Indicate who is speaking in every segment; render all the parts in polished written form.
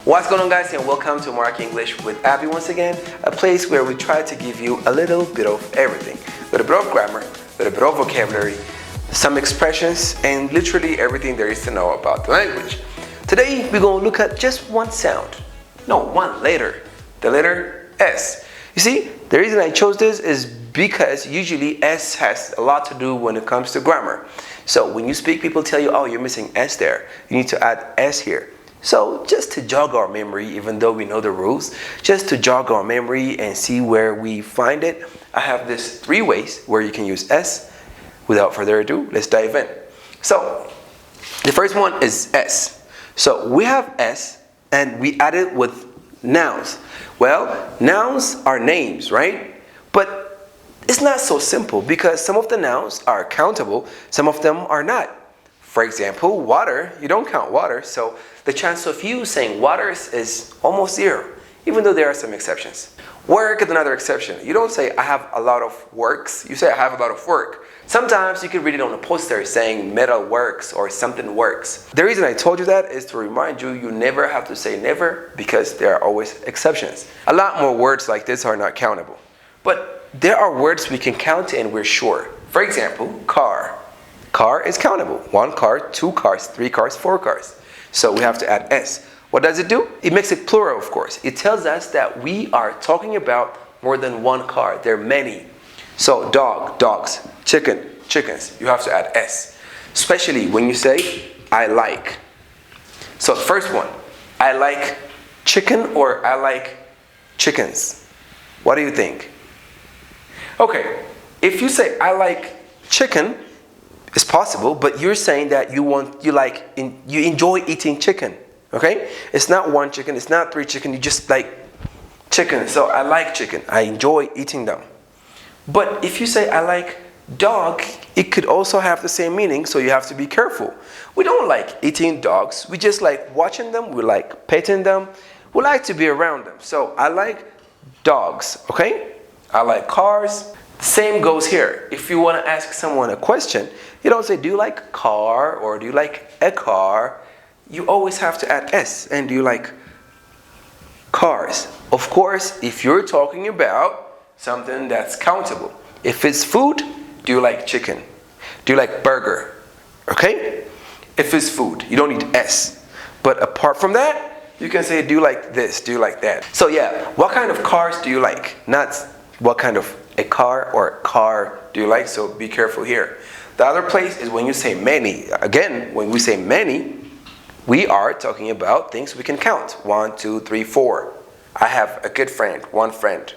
Speaker 1: What's going on, guys, and welcome to Mark English with Abby once again, a place where we try to give you a little bit of everything. A little bit of grammar, a little bit of vocabulary, some expressions, and literally everything there is to know about the language. Today, we're going to look at just one sound. No, one letter. The letter S. You see, the reason I chose this is because usually S has a lot to do when it comes to grammar. So when you speak, people tell you, oh, you're missing S there. You need to add S here. So just to jog our memory, even though we know the rules, just to jog our memory and see where we find it, I have this 3 ways where you can use S. Without further ado, let's dive in. So the first one is S. So we have S and we add it with nouns. Well, nouns are names, right? But it's not so simple because some of the nouns are countable, some of them are not. For example, water, you don't count water, so the chance of you saying waters is almost 0, even though there are some exceptions. Work is another exception. You don't say I have a lot of works, you say I have a lot of work. Sometimes you can read it on a poster saying metal works or something works. The reason I told you that is to remind you, you never have to say never because there are always exceptions. A lot more words like this are not countable. But there are words we can count and we're sure. For example, car. Car is countable. 1 car, 2 cars, 3 cars, 4 cars. So we have to add S. What does it do? It makes it plural, of course. It tells us that we are talking about more than 1 car. There are many. So dog, dogs, chicken, chickens. You have to add S. Especially when you say, I like. So the first one, I like chicken or I like chickens. What do you think? Okay, if you say, I like chicken, it's possible, but you're saying that you enjoy eating chicken, okay? It's not 1 chicken, it's not 3 chicken, you just like chicken. So I like chicken, I enjoy eating them. But if you say I like dog, it could also have the same meaning, so you have to be careful. We don't like eating dogs, we just like watching them, we like petting them, we like to be around them. So I like dogs, okay? I like cars. Same goes here. If you want to ask someone a question, you don't say, do you like a car or do you like a car? You always have to add S. And do you like cars? Of course, if you're talking about something that's countable. If it's food, do you like chicken? Do you like burger? Okay? If it's food, you don't need S. But apart from that, you can say, do you like this? Do you like that? So yeah, what kind of cars do you like? Not what kind of a car or car do you like? So be careful here. The other place is when you say many. Again, when we say many, we are talking about things we can count. 1, 2, 3, 4. I have a good friend, 1 friend.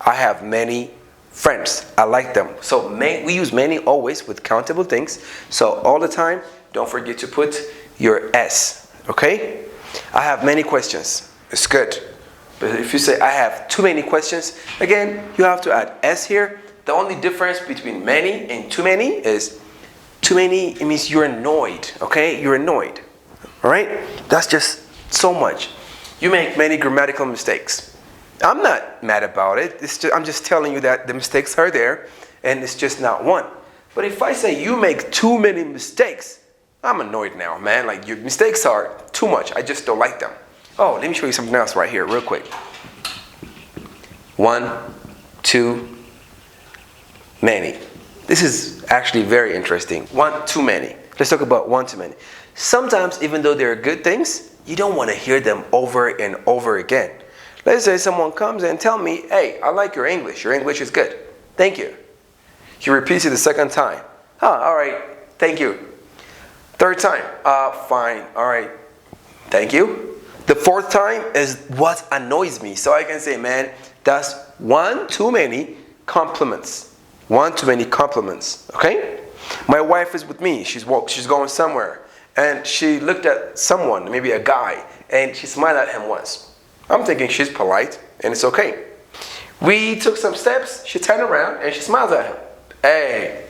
Speaker 1: I have many friends. I like them. So we use many always with countable things. So all the time, don't forget to put your S. Okay? I have many questions. It's good. But if you say I have too many questions, again, you have to add S here. The only difference between many and too many is too many, it means you're annoyed, okay? You're annoyed, all right? That's just so much. You make many grammatical mistakes. I'm not mad about it. I'm just telling you that the mistakes are there and it's just not one. But if I say you make too many mistakes, I'm annoyed now, man. Like your mistakes are too much. I just don't like them. Oh, let me show you something else right here real quick. 1, 2, many. This is actually very interesting. 1 too many. Let's talk about 1 too many. Sometimes, even though they're good things, you don't want to hear them over and over again. Let's say someone comes and tell me, hey, I like your English. Your English is good. Thank you. He repeats it the 2nd time. All right. Thank you. 3rd time. Fine. All right. Thank you. The 4th time is what annoys me. So I can say, man, that's 1 too many compliments. 1 too many compliments. Okay? My wife is with me. She's going somewhere. And she looked at someone, maybe a guy, and she smiled at him once. I'm thinking she's polite, and it's okay. We took some steps. She turned around, and she smiled at him. Hey,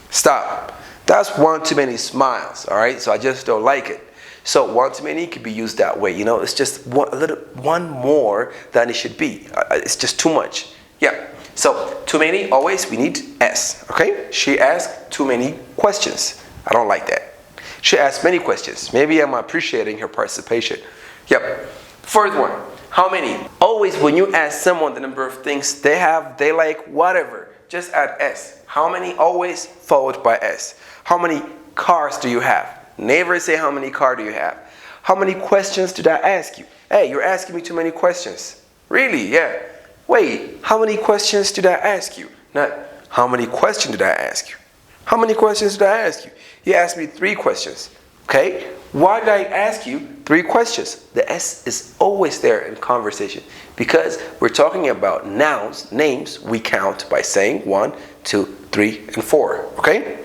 Speaker 1: stop. That's 1 too many smiles, all right? So I just don't like it. So 1 too many could be used that way. You know, it's just one more than it should be. It's just too much. Yeah. So too many, always we need S. Okay? She asked too many questions. I don't like that. She asked many questions. Maybe I'm appreciating her participation. Yep. Fourth one, how many? Always when you ask someone the number of things they have, they like, whatever, just add S. How many? Always followed by S. How many cars do you have? Never say how many cars do you have. How many questions did I ask you? Hey, you're asking me too many questions. Really? Yeah. Wait, how many questions did I ask you? Not how many questions did I ask you? How many questions did I ask you? You asked me 3 questions. Okay? Why did I ask you 3 questions? The S is always there in conversation because we're talking about nouns, names. We count by saying 1, 2, 3, and 4. Okay?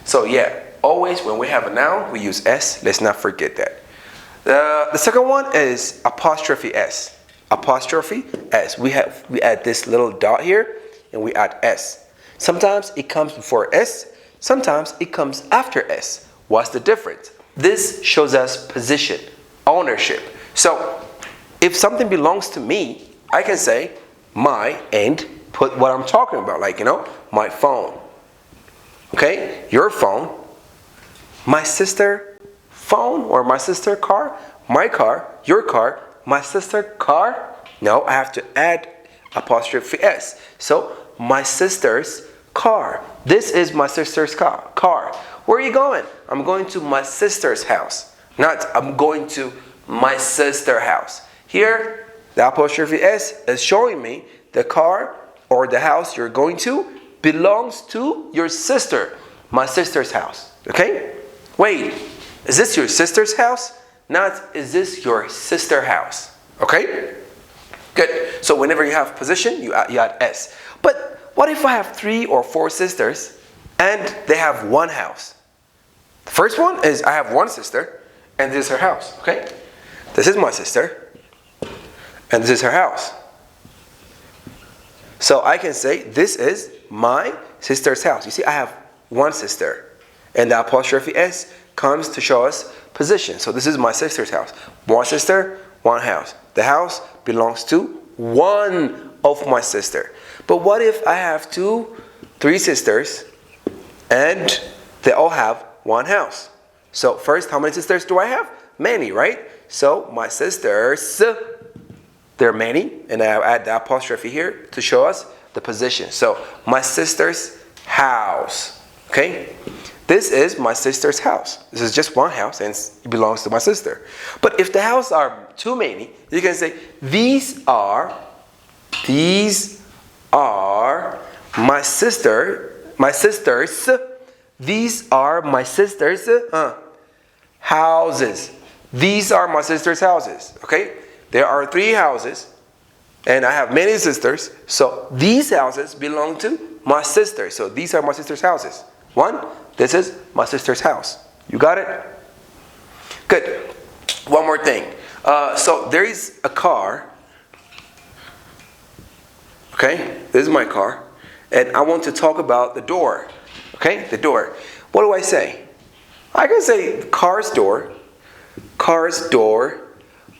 Speaker 1: So yeah, always when we have a noun, we use S. Let's not forget that. The second one is apostrophe S. Apostrophe S. We add this little dot here and we add S. Sometimes it comes before S. Sometimes it comes after S. What's the difference? This shows us position, ownership. So if something belongs to me, I can say my and put what I'm talking about, like, my phone. Okay? Your phone. My sister phone or my sister car. My car. Your car. My sister car. No, I have to add apostrophe S. So my sister's car. This is my sister's car. Where are you going? I'm going to my sister's house. Not I'm going to my sister's house. Here, the apostrophe S is showing me the car or the house you're going to belongs to your sister. My sister's house. Okay? Wait, is this your sister's house? Not, is this your sister's house? Okay? Good. So whenever you have position, you add S. But what if I have 3 or 4 sisters and they have one house? The first one is I have one sister and this is her house. Okay? This is my sister and this is her house. So I can say this is my sister's house. You see, I have one sister and the apostrophe S comes to show us position. So this is my sister's house. One sister, one house. The house belongs to one of my sister. But what if I have 2, 3 sisters and they all have one house? So first, how many sisters do I have? Many, right? So my sisters, there are many, and I add the apostrophe here to show us the position. So my sister's house. Okay? This is my sister's house. This is just one house and it belongs to my sister. But if the houses are too many, you can say these are my sisters. These are my sister's houses. These are my sister's houses. Okay? There are 3 houses and I have many sisters. So these houses belong to my sister. So these are my sister's houses. 1, this is my sister's house. You got it? Good. One more thing. So there is a car. Okay? This is my car. And I want to talk about the door. Okay? The door. What do I say? I can say car's door. Car's door.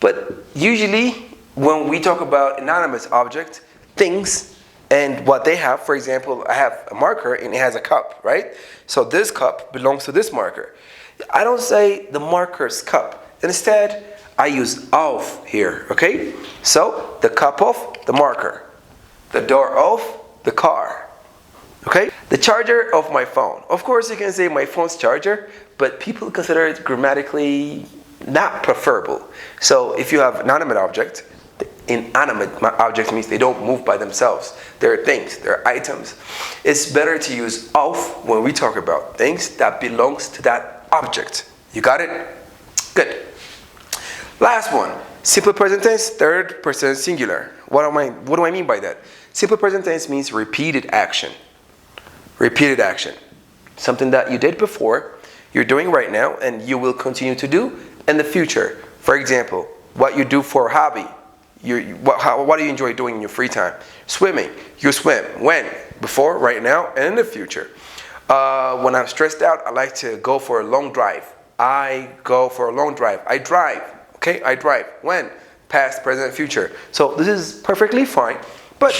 Speaker 1: But usually when we talk about inanimate object, things, and what they have, for example, I have a marker and it has a cup, right? So this cup belongs to this marker. I don't say the marker's cup. Instead, I use of here, okay? So the cup of the marker. The door of the car. Okay? The charger of my phone. Of course, you can say my phone's charger, but people consider it grammatically not preferable. So if you have inanimate object, inanimate objects means they don't move by themselves. They're things, they're items. It's better to use of when we talk about things that belongs to that object. You got it? Good. Last one. Simple present tense, third person singular. What do I mean by that? Simple present tense means repeated action. Repeated action. Something that you did before, you're doing right now, and you will continue to do in the future. For example, what you do for a hobby. What do you enjoy doing in your free time? Swimming. You swim. When? Before, right now, and in the future. When I'm stressed out, I like to go for a long drive. I go for a long drive. I drive. Okay, I drive. When? Past, present, future. So this is perfectly fine. But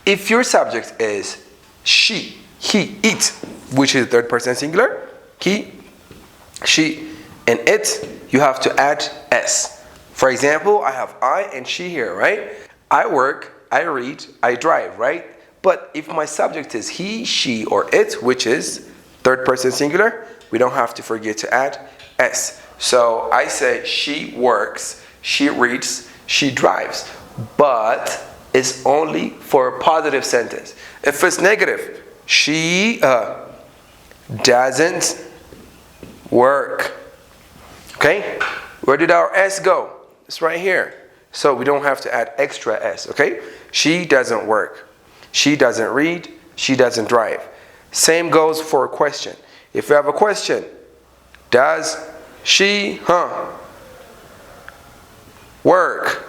Speaker 1: if your subject is she, he, it, which is third person singular, he, she, and it, you have to add s. For example, I have I and she here, right? I work, I read, I drive, right? But if my subject is he, she, or it, which is third person singular, we don't have to forget to add s. So I say she works, she reads, she drives. But it's only for a positive sentence. If it's negative, she doesn't work. Okay? Where did our s go? It's right here. So we don't have to add extra s, okay? She doesn't work. She doesn't read. She doesn't drive. Same goes for a question. If you have a question, does she work?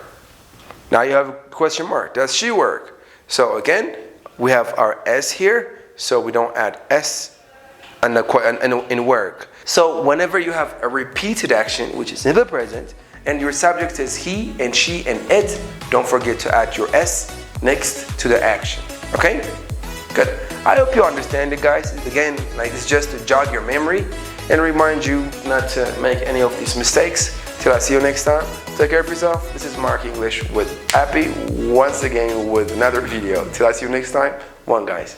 Speaker 1: Now you have a question mark. Does she work? So again, we have our s here, so we don't add s in work. So whenever you have a repeated action, which is in the present, and your subject is he and she and it, don't forget to add your s next to the action. Okay? Good. I hope you understand it, guys. Again, like it's just to jog your memory and remind you not to make any of these mistakes. Till I see you next time, take care of yourself. This is Mark English with Appy once again with another video. Till I see you next time, one guys.